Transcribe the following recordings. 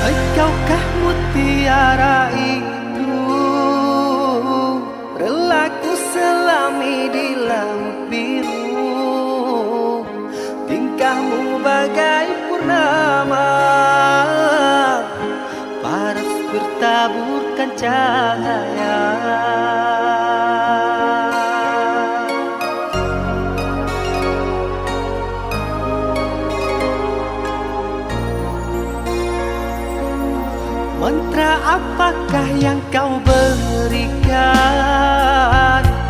Engkaukah mutiara itu, relaku selami di laut biru. Tingkahmu bagai purnama, paras bertaburkan cahaya. Mantra apakah yang kau berikan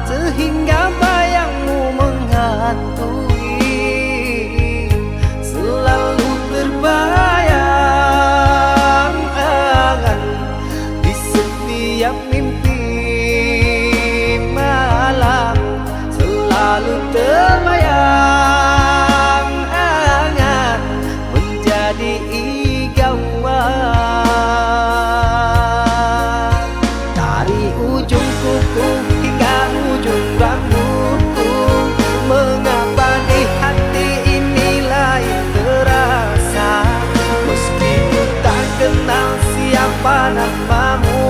sehingga bayangmu menghantui, selalu terbayang di setiap mimpi malam, selalu terbayang menjadi igauan. Hingga ujung rambutku, mengapa di hati ini lain terasa, meski ku tak kenal siapa namamu.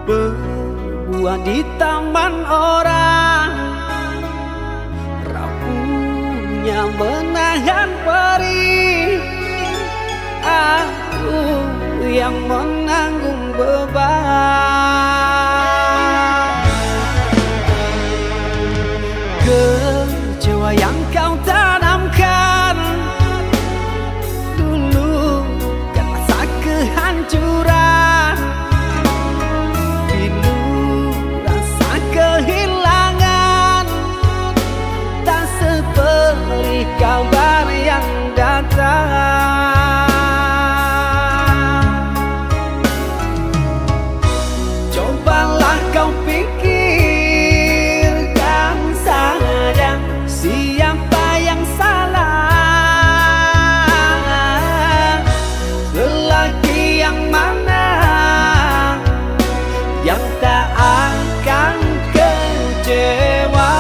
berbuah di taman orang, rapuhnya menahan perih. Aku yang menanggung beban. Kecewa yang kau tanamkan dulu kan rasa kehancuran, pilu rasa kehilangan, tak seperti kabar yang datang. Cobalah kau pikirkan saja siapa yang salah, lelaki yang mana yang tak akan kecewa.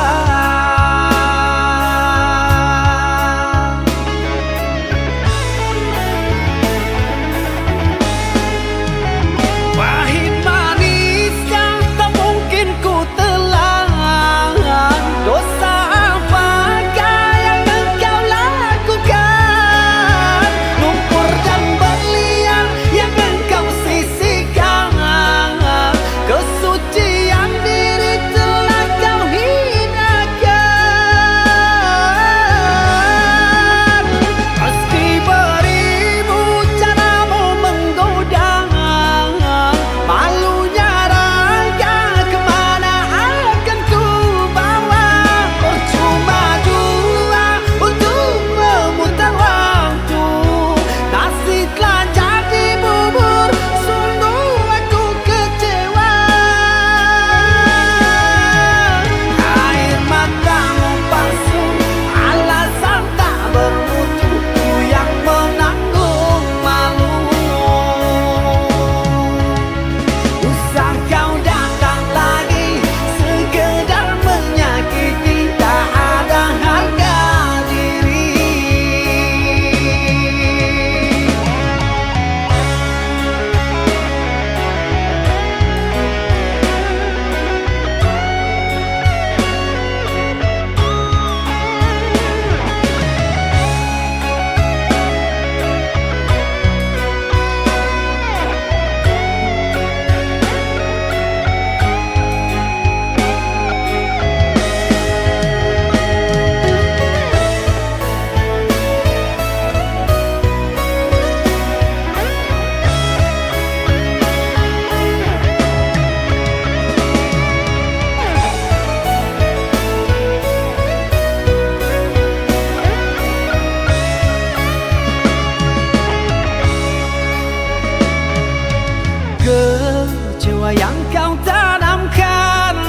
Kecewa yang kau tanamkan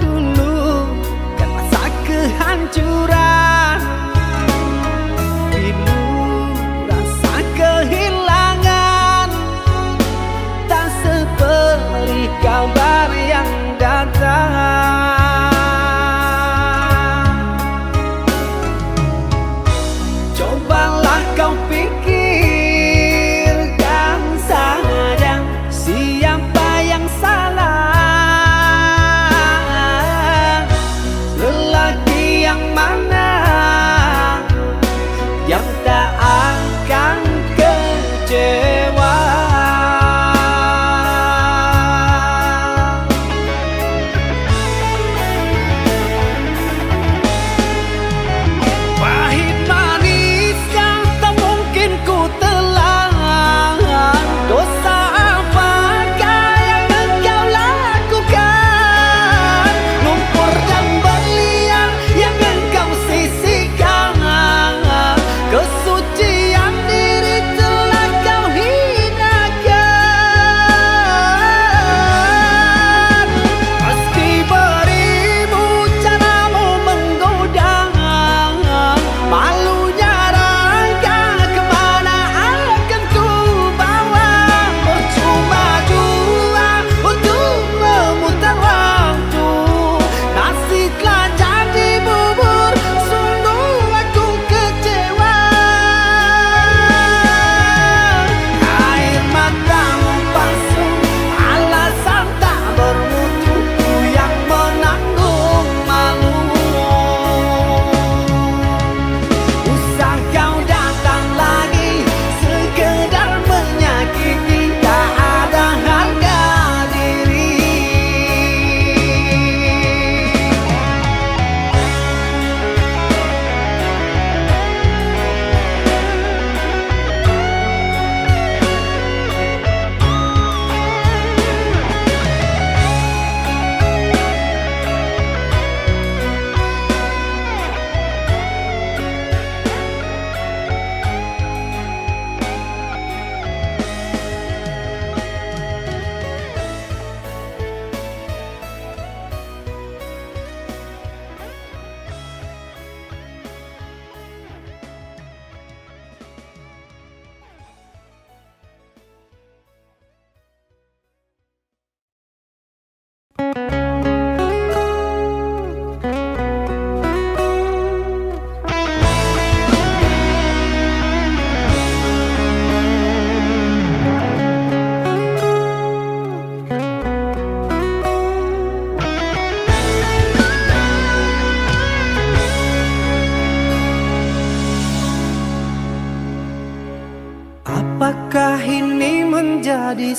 dulu kan rasa kehancuran, pilu rasa kehilangan, tak seperti kabar yang datang. Cobalah kau pikirkan saja siapa yang salah, lelaki yang mana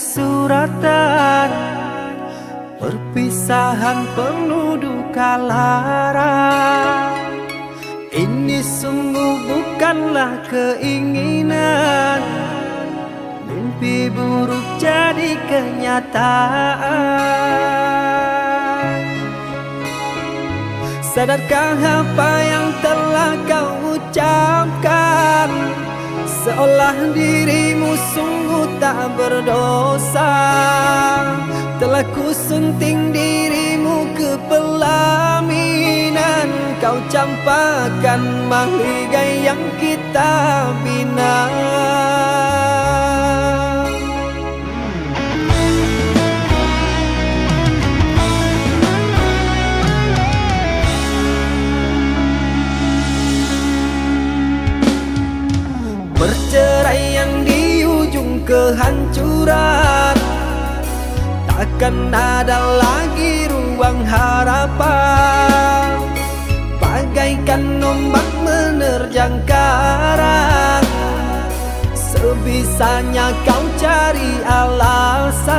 suratan, perpisahan penuh duka lara. Ini sungguh bukanlah keinginan, mimpi buruk jadi kenyataan. Sadarkah apa yang telah kau ucapkan? Seolah dirimu sungguh tak berdosa. Telah kusunting dirimu ke pelaminan, kau campakkan mahligai yang kita bina. Perceraian di ujung kehancuran, takkan ada lagi ruang harapan. Bagaikan ombak menerjang karang, sebisanya kau cari alasan.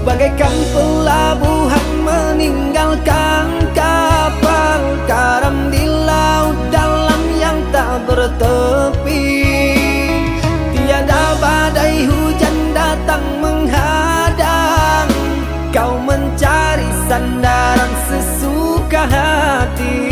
Bagaikan pelabuhan meninggalkan kapal karam di laut dalam yang tak bertepi. Tiada badai hujan datang menghadang, kau mencari sandaran sesuka hati.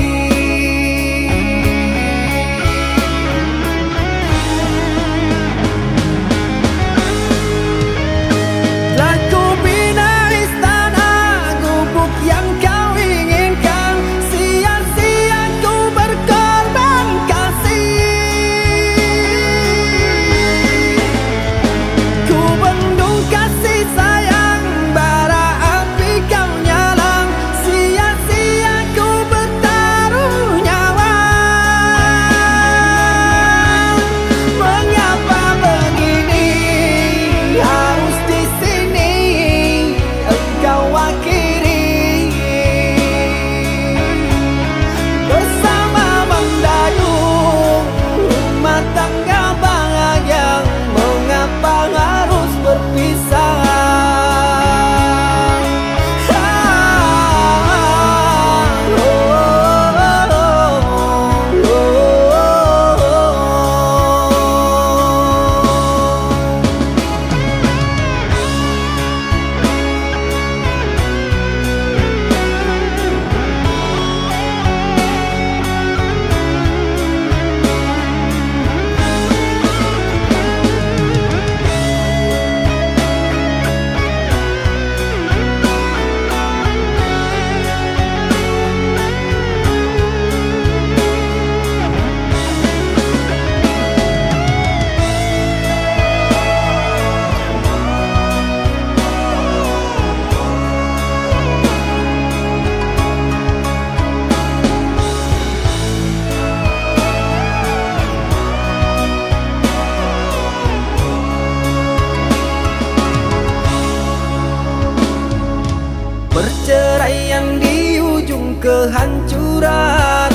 Perceraian di ujung kehancuran,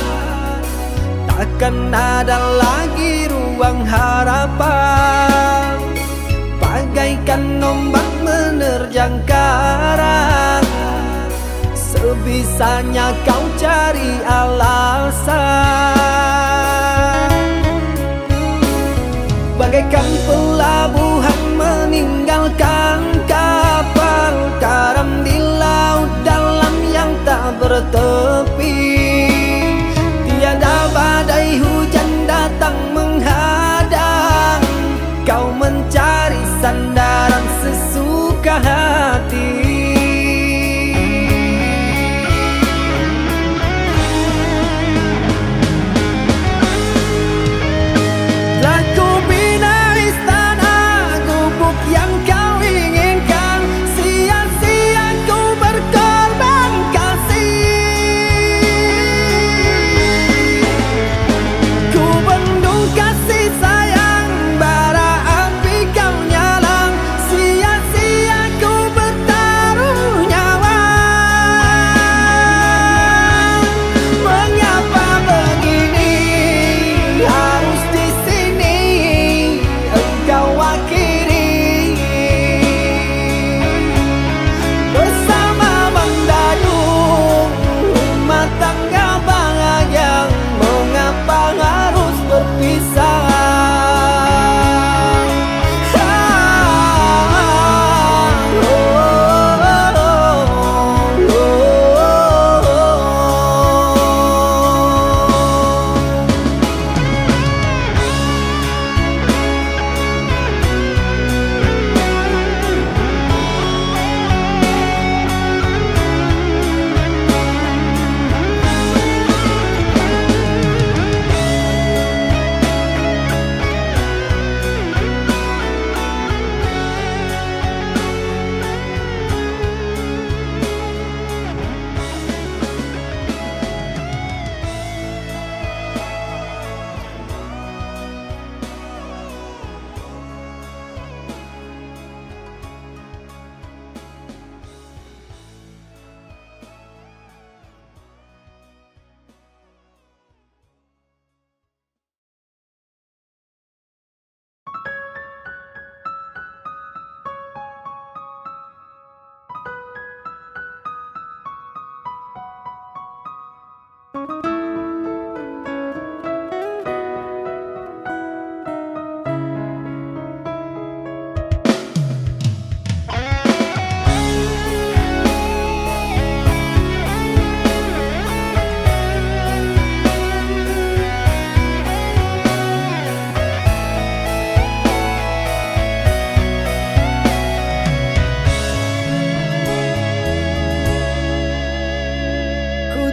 takkan ada lagi ruang harapan. Bagaikan ombak menerjang karang, sebisanya kau cari alasan. Bagaikan pelabuhan meninggalkan kapal karam di laut dalam yang tak bertepi. Tiada badai hujan datang menghadang, kau mencari sandaran sesuka hati. Telah ku bina istana gubuk yang kau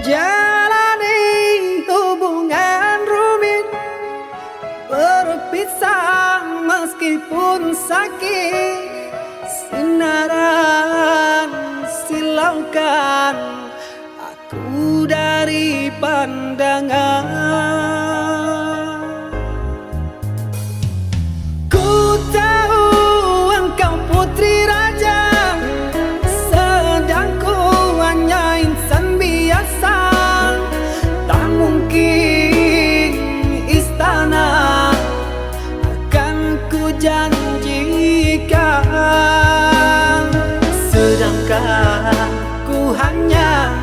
Jalani hubungan rumit, berpisah meskipun sakit. Sinaran silaukan aku dari pandangan. Ku tahu engkau putri raja, sedang ku hanya insan biasa. Tak mungkin istana akan ku janjikan, sedangkan ku hanya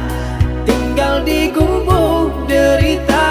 tinggal di gubuk derita.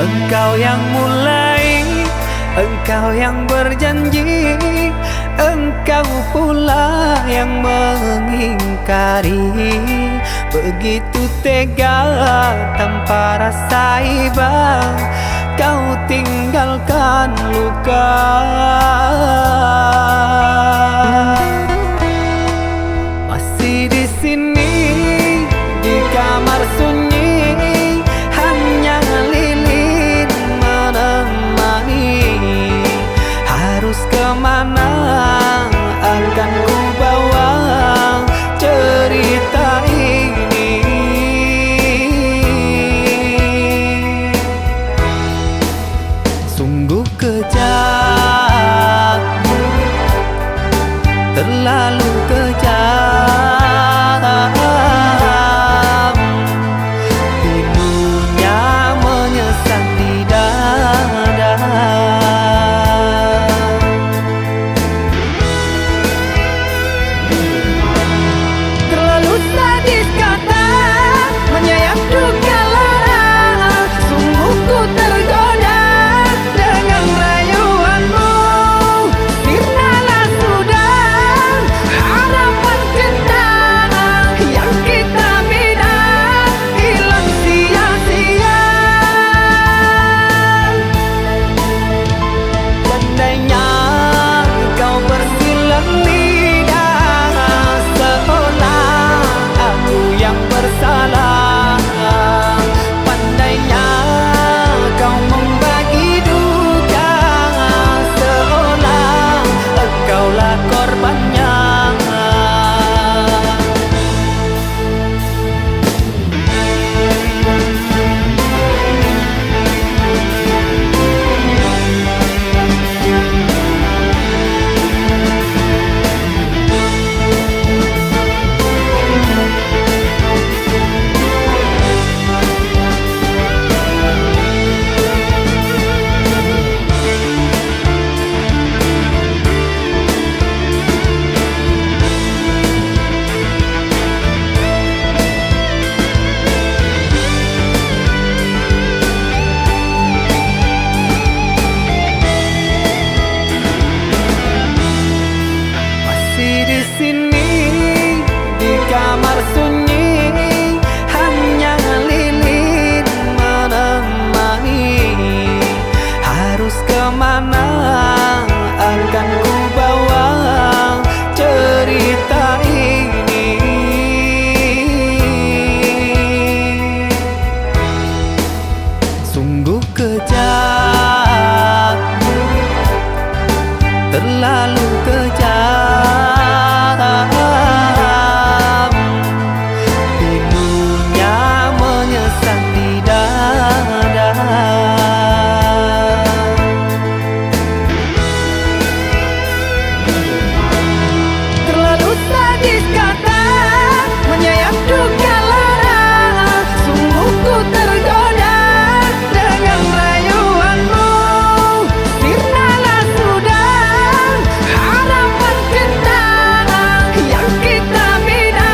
Engkau yang mulai, engkau yang berjanji, engkau pula yang mengingkari. Begitu tega tanpa rasa iba, kau tinggalkan luka. Masih di sini di kamar sunyi, hanya lilin menemani. Harus kemana akan ku bawa cerita ini? Sungguh kejam, terlalu kejam. Pilunya menyesat di dada. Terlalu sadis kata menyayat duka lara. Sungguh ku tergoda dengan rayuanmu. Sirnalah sudah harapan cinta yang kita bina, hilang sia-sia. Andainya kau bersilang lidah, seolah aku yang bersalah. Pandainya kau membagi duka, seolah engkaulah korbannya. Masih di sini di kamar sunyi, hanya lilin menemani. Harus kemana akan ku bawa cerita ini? Sungguh kejam, terlalu kejam. Pilunya menyesat di dada. Terlalu sadis kata menyayat duka lara. Sungguh ku tergoda dengan rayuanmu. Sirnalah sudah harapan cinta yang kita bina,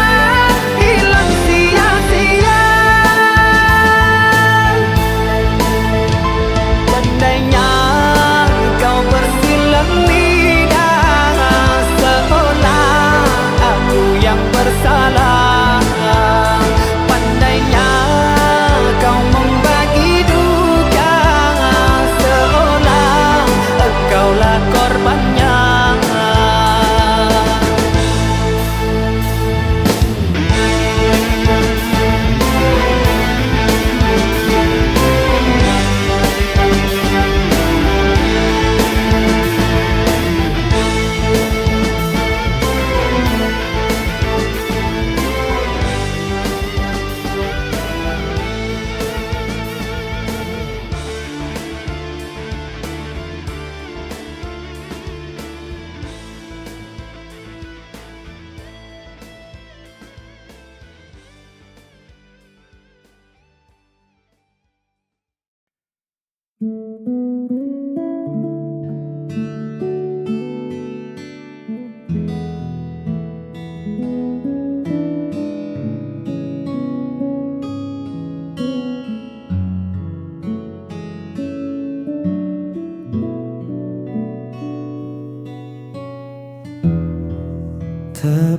hilang sia-sia. Andainya kau bersilang lidah, seolah aku yang bersalah. Pandainya kau membagi duka, seolah engkaulah korbannya.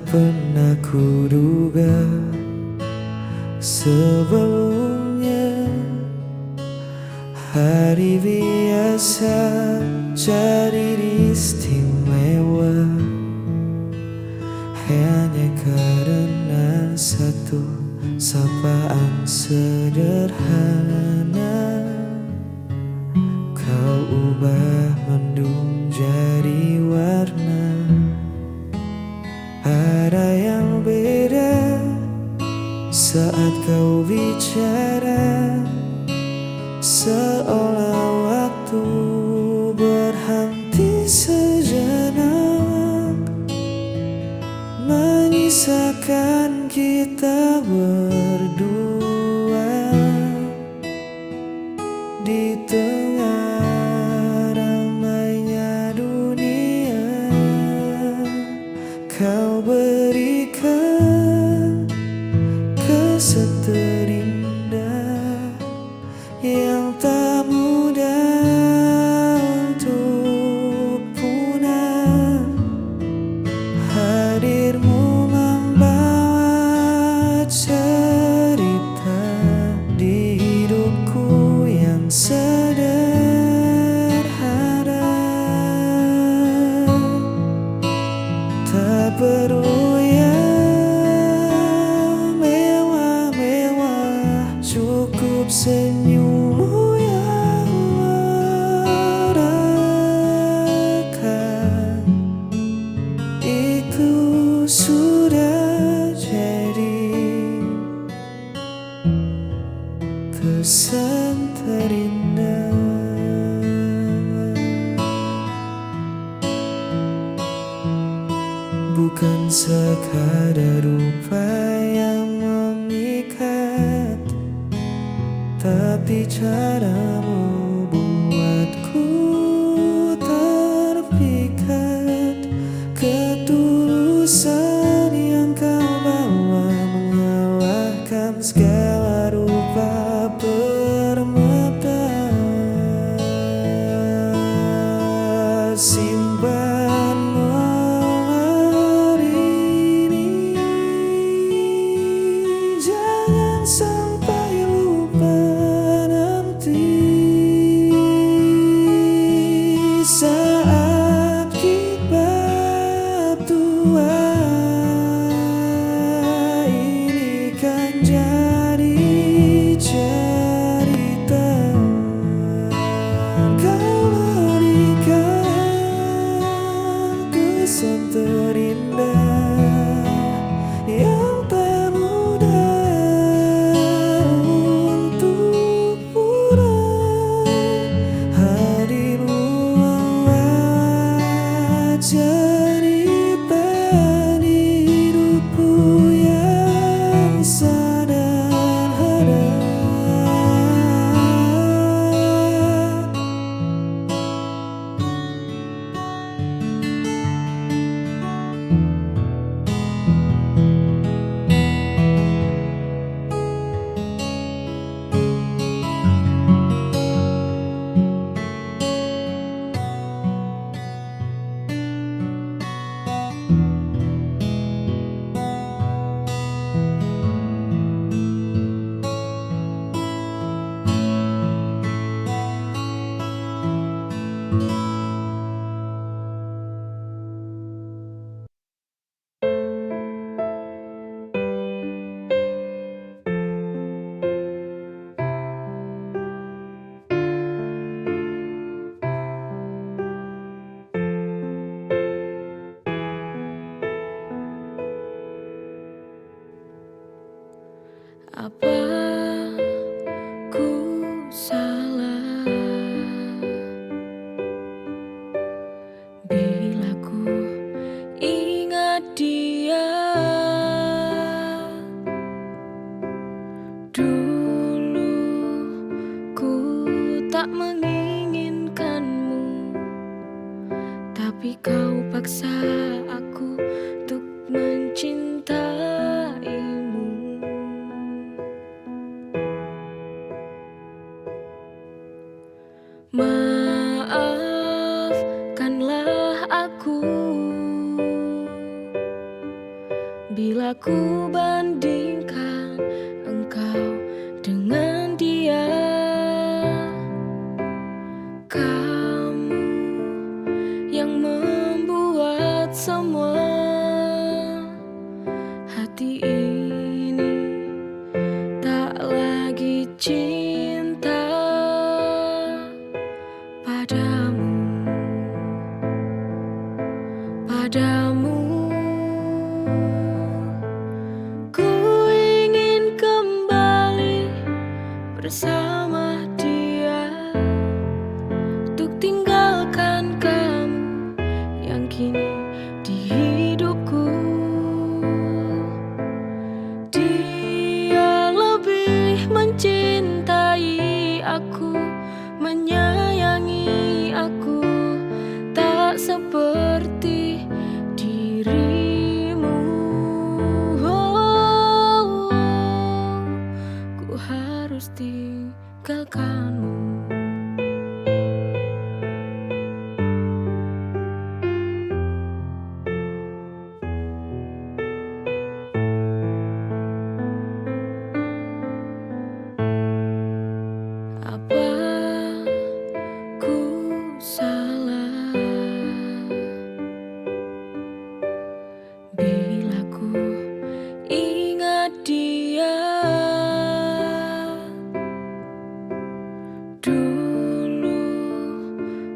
pernah kuduga sebelumnya hari biasa jadi istimewa hanya karena satu sapaan sederhana. Kau ubah mendung jadi warna. Ada yang beda saat kau bicara, seolah waktu berhenti sejenak, menyisakan kita berdua di tengah ramainya dunia. Kau berikan kesan terindah yang tak mudah untuk punah. Hadirmu membawa cerita di hidupku yang sederhana. Tak perlu yang mewah-mewah, cukup senyummu yang merekah. Itu sudah jadi kesan terindah. Bukan sekadar rupa yang memikat, tapi caramu buatku terpikat. Ketulusan yang kau bawa mengalahkan segala rupa permata. Simpan hari ini, jangan sampai lupa nanti. Saat kita tua, ini kan jadi cerita. Kau berikan kesan terindah yang tak mudah untuk punah. Hadirmu membawa cerita di hidupku yang sederhana. Apa ku salah bila ku ingat dia? Dulu ku tak menginginkanmu, tapi kau paksa aku untuk mencintaimu. Maafkanlah aku padamu. Ku ingin kembali bersama dia, untuk tinggalkan kamu yang kini di hidupku. Dia lebih mencintai aku, menyayangi aku, tak seperti dirimu. Ku harus tinggalkanmu. Apa ku salah bila ku ingat dia? Dulu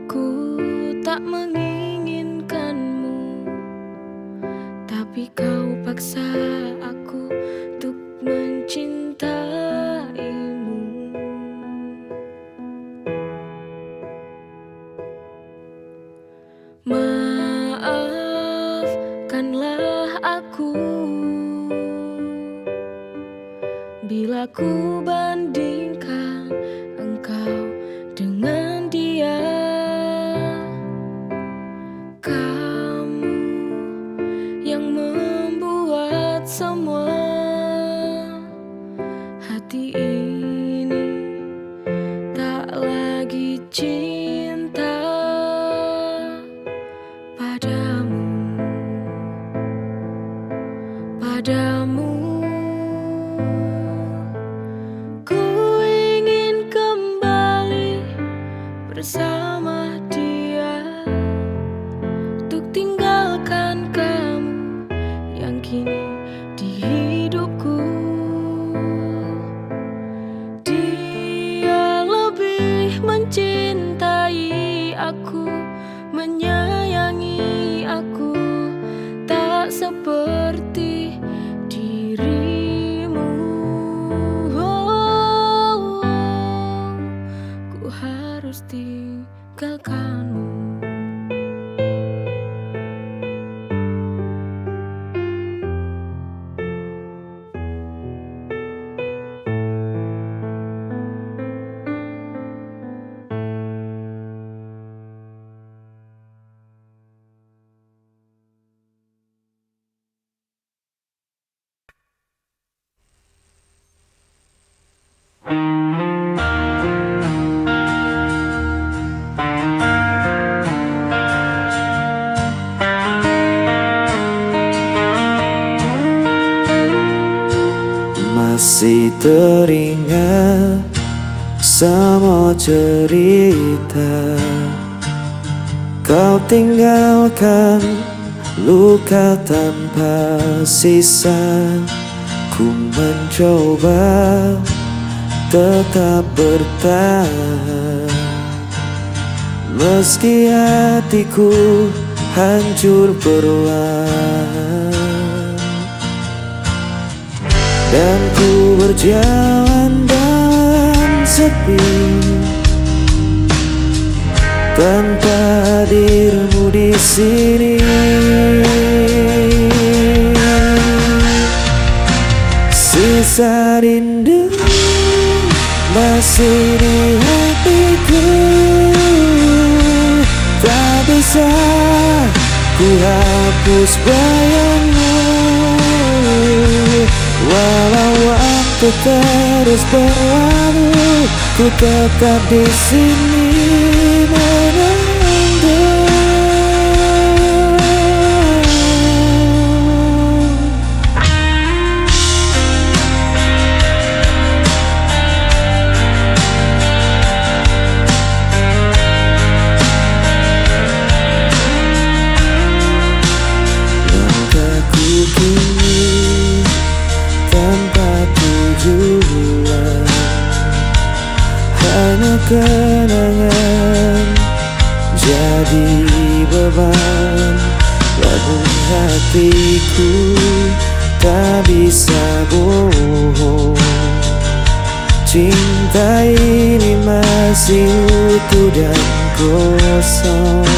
ku tak menginginkanmu, tapi kau paksa aku untuk mencintaimu. Maafkanlah aku bila ku bandingkan engkau dengan dia. Kamu yang membuat semua hati ini tak lagi cinta padamu. Ku ingin kembali bersama dia, untuk tinggalkan kamu yang kini di hidupku. Dia lebih mencintai aku, menyayangi aku, tak seperti dirimu. Ku harus tinggalkanmu. Masih teringat semua cerita, kau tinggalkan luka tanpa sisa. Ku mencoba tetap bertahan, meski hatiku hancur perlahan. Dan ku berjalan dalam sepi, tanpa hadirmu di sini. Sisa rindu masih di hatiku, tak bisa ku hapus bayangmu. Walau waktu terus berlalu, ku tetap di sini menunggu. Langkahku kini tanpa tujuan, hanya kenangan jadi beban. namun hatiku tak bisa bohong. Cinta ini masih utuh dan kosong,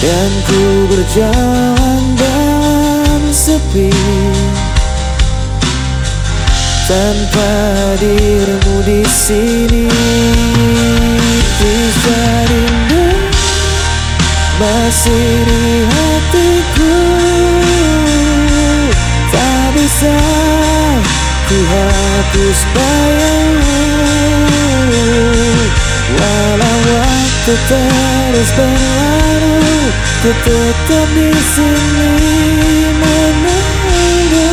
dan ku berjalan dalam sepi tanpa hadirmu di sini. Bisa rindu masih di hatiku, tak bisa ku hapus bayangmu. Walau waktu terus berlalu, ku tetap di sini menunggu.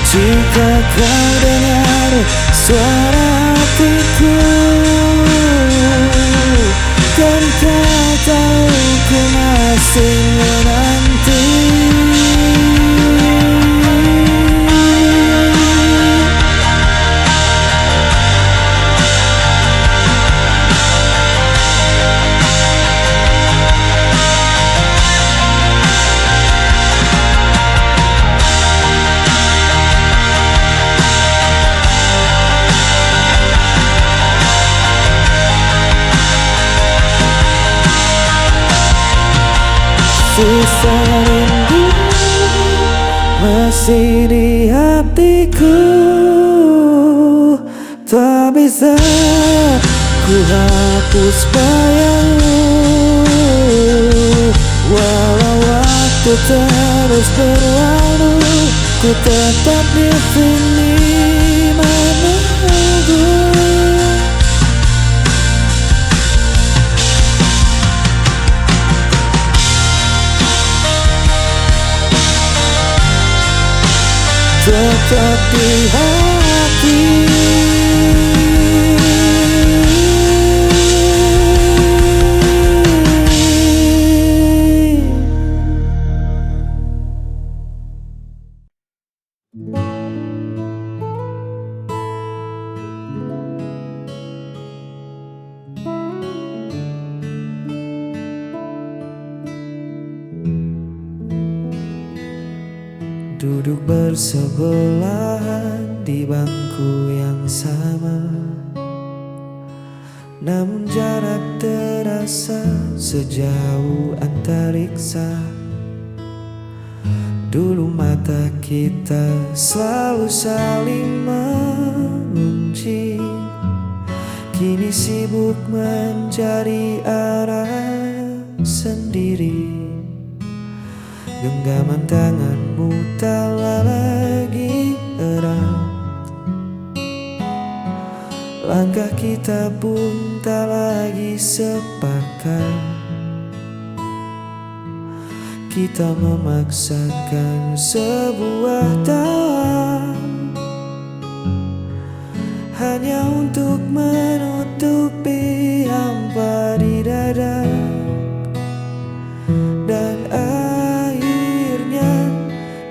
Jika kau dengar suara hatiku, kan kau tahu ku masih menanti. Sisa rindu masih di hatiku, tak bisa ku hapus bayangmu. Walau waktu terus berlalu, ku tetap di sini menunggu. Tetap di hati. Duduk bersebelahan di bangku yang sama, namun jarak terasa sejauh antariksa. Dulu mata kita selalu saling mengunci, kini sibuk mencari arah sendiri. Genggaman tanganmu tak lagi erat, langkah kita pun tak lagi sepakat. Kita memaksakan sebuah tawa hanya untuk menutupi hampa di dada. Dan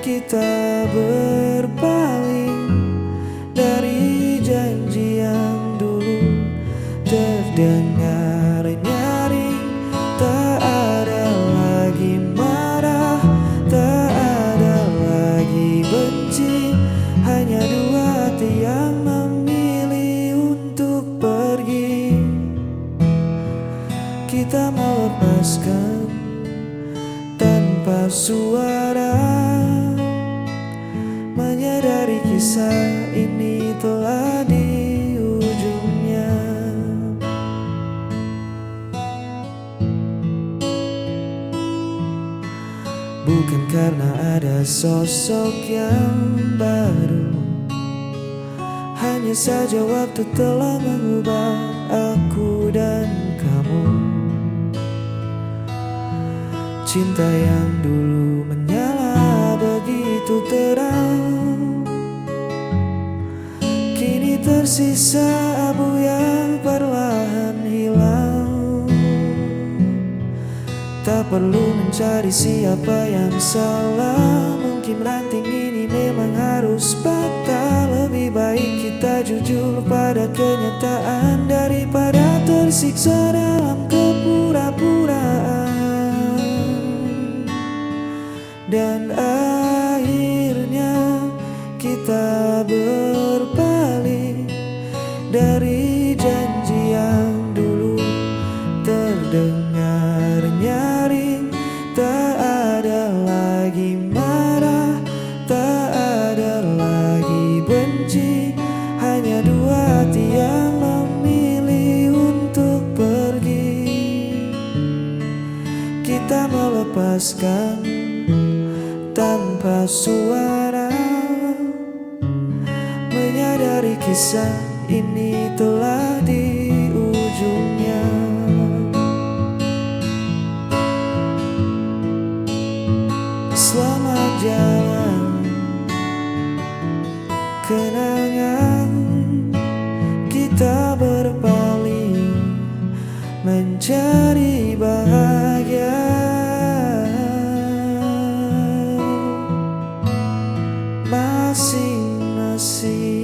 kita berpaling dari janji yang dulu terdengar nyaring. Tak ada lagi marah, tak ada lagi benci, hanya dua hati yang memilih untuk pergi. Kita melepaskan tanpa suara, menyadari kisah ini telah di ujungnya. Bukan karena ada sosok yang baru, hanya saja waktu telah mengubah aku dan kamu. Cinta yang dulu menyala begitu terang, kini tersisa abu yang perlahan hilang. Tak perlu mencari siapa yang salah, mungkin ranting ini memang harus patah. Lebih baik baik kita jujur pada kenyataan daripada tersiksa dalam kepura-puraan. Dan akhirnya kita berpaling dari janji yang dulu terdengar nyaring. Tak ada lagi marah, tak ada lagi benci, hanya dua hati yang memilih untuk pergi. Kita melepaskan tanpa suara, menyadari kisah ini telah di ujungnya. Selamat jalan kenangan, kita berpaling mencari bahagia. Masing-masing